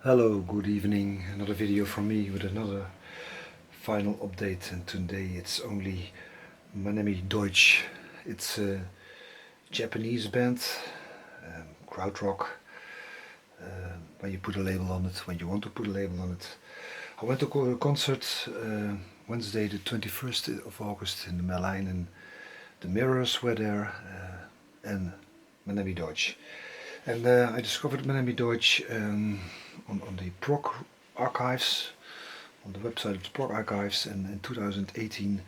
Hello, good evening. Another video from me with another final update, and today it's only Minami Deutsch. It's a Japanese band, Krautrock. When you put a label on it, when you want to put a label on it. I went to a concert Wednesday the 21st of August in the Merlijn, and the Mirrors were there and Minami Deutsch. And I discovered Minami Deutsch on the prog archives, on the website of the prog archives, and in 2018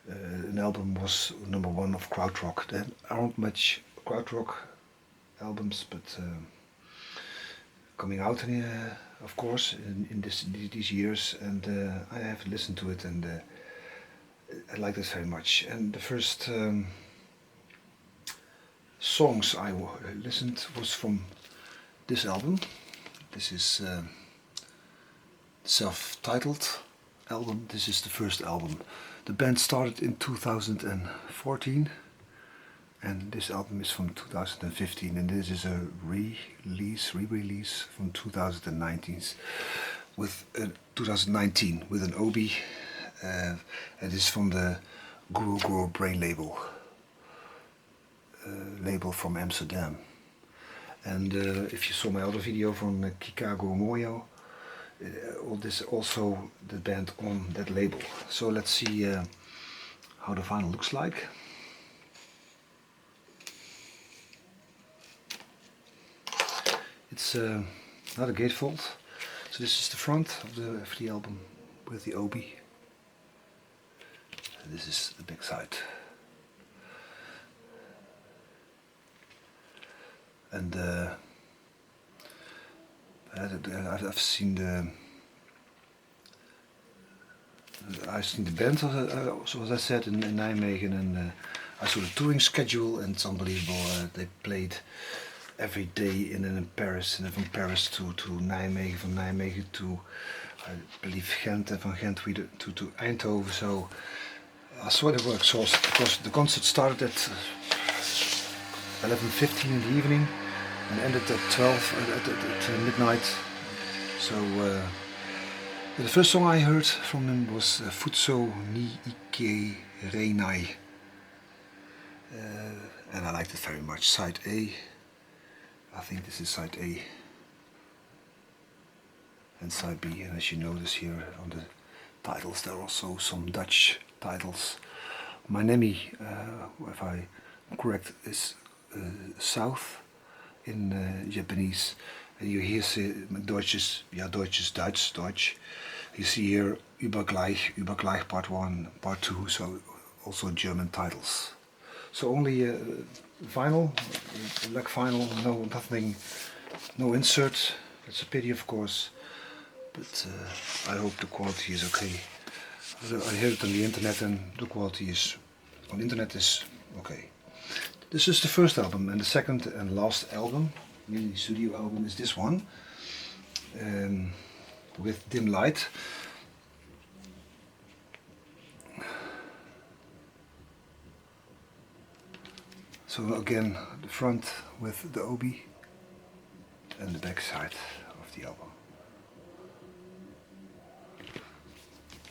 an album was #1 of Krautrock. There aren't much Krautrock albums, but coming out of course in these years, and I have listened to it, and I liked it very much. And the first songs I listened was from this album. This is self-titled album. This is the first album. The band started in 2014, and this album is from 2015, and this is a re-release from 2019 with 2019 with an Obi. It is from the Guru Brain label from Amsterdam. And if you saw my other video from Chicago Moyo, all this also the band on that label. So let's see how the vinyl looks like. It's not a gatefold. So this is the front of the album with the Obi. And this is the back side. And I've seen the band, so as I said, in Nijmegen, and I saw the touring schedule, and it's unbelievable. They played every day in Paris, and from Paris to Nijmegen, from Nijmegen to I believe Ghent, and from Ghent to Eindhoven. So I saw they were exhausted because the concert started at 11:15 in the evening and ended at 12 at midnight. So the first song I heard from him was Futso ni Ike Reinai, and I liked it very much. Side A, I think this is side A, and side B. And as you notice here on the titles, there are also some Dutch titles. Minami, if I'm correct, is south in Japanese, and you hear Deutsch is Duits. You see here Übergleich part 1, part 2, so also German titles. So only vinyl, black vinyl, no insert. That's a pity, of course, but I hope the quality is okay. I heard it on the internet, and the quality on the internet is okay. This is the first album, and the second and last album, really the studio album, is this one, with Dim Light. So again, the front with the Obi, and the back side of the album.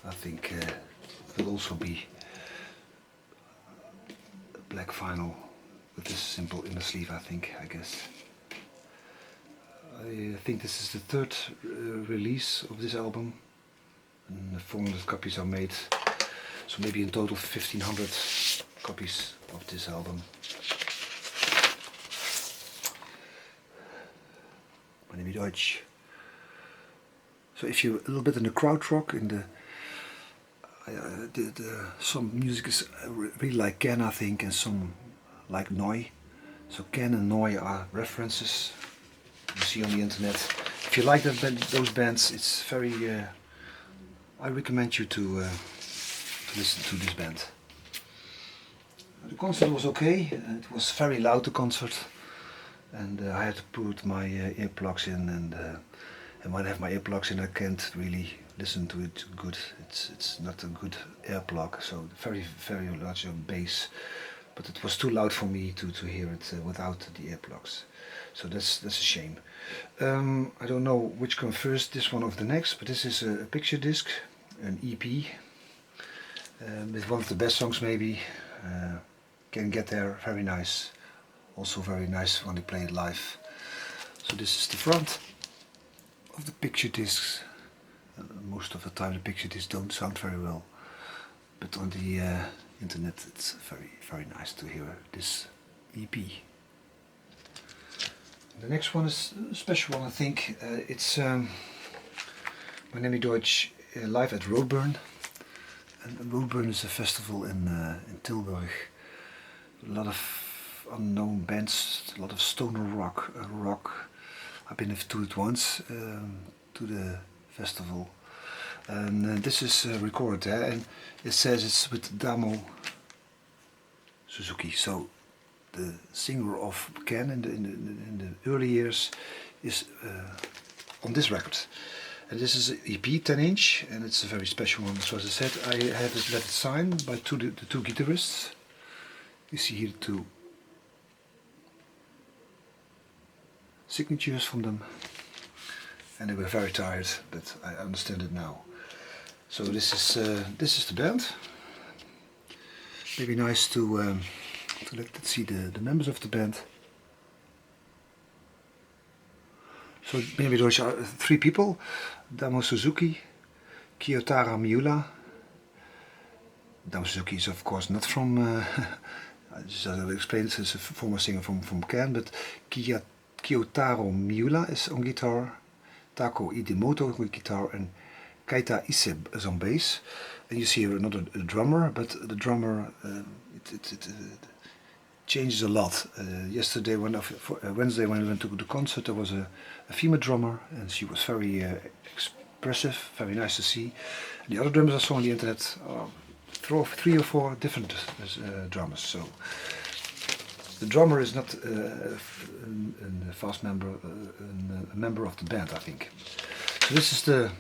I think it will also be a black vinyl with this simple inner sleeve, I guess. I think this is the third release of this album, and 400 copies are made, so maybe in total 1500 copies of this album. Minami Deutsch. So if you're a little bit in the krautrock, in the some music is really like Can, I think, and some like Neu. So Can and Neu are references you see on the internet. If you like those bands, it's very. I recommend you to listen to this band. The concert was okay. It was very loud, the concert, and I had to put my earplugs in, and when I have my earplugs in, I can't really listen to it good. It's not a good earplug, so very large bass. But it was too loud for me to hear it without the earplugs. So that's a shame. I don't know which comes first, this one or the next, but this is a picture disc, an EP, with one of the best songs maybe. Can Get There, very nice. Also very nice when they play it live. So this is the front of the picture discs. Most of the time the picture discs don't sound very well, but on the internet it's very nice to hear this EP. The next one is a special one, I think. It's Minami Deutsch live at Roadburn. And Roadburn is a festival in Tilburg. A lot of unknown bands, a lot of stoner rock. I've been to it once, to the festival. And this is recorded there, and it says it's with Damo Suzuki. So the singer of Can in the early years is on this record. And this is an EP 10-inch, and it's a very special one. So as I said, I had it let it signed by the two guitarists. You see here the two signatures from them, and they were very tired, but I understand it now. So this is the band. Maybe nice to let's see the members of the band. So Minami Deutsch are 3 people: Damo Suzuki, Kiyotaro Miura. Damo Suzuki is of course not from. As I explained, it's a former singer from Can, but Kiyotaro Miura is on guitar, Tako Idemoto on guitar, and Keita Ise is on bass. And you see here another drummer, but the drummer it changes a lot. Yesterday, Wednesday when we went to the concert, there was a female drummer, and she was very expressive, very nice to see. And the other drummers I saw on the internet are 3 or 4 different drummers. So the drummer is not a member of the band, I think. So this is the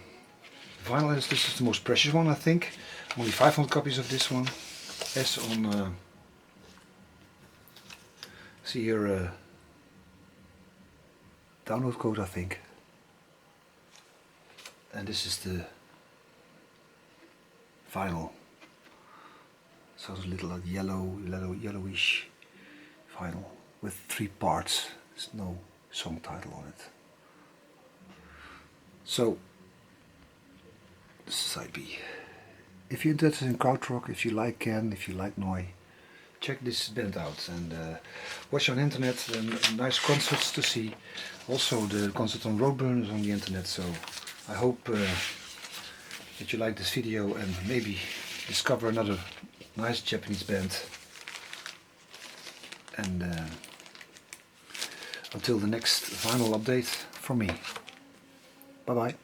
vinyl. This is the most precious one, I think. Only 500 copies of this one. As on, see here a download code, I think. And this is the vinyl. So it's a little yellowish vinyl with 3 parts. There's no song title on it. So this is side B. If you're interested in Krautrock, if you like Can, if you like Neu, check this band out and watch on internet. Nice concerts to see. Also the concert on Roadburn is on the internet. So I hope that you like this video and maybe discover another nice Japanese band. And until the next vinyl update from me. Bye bye.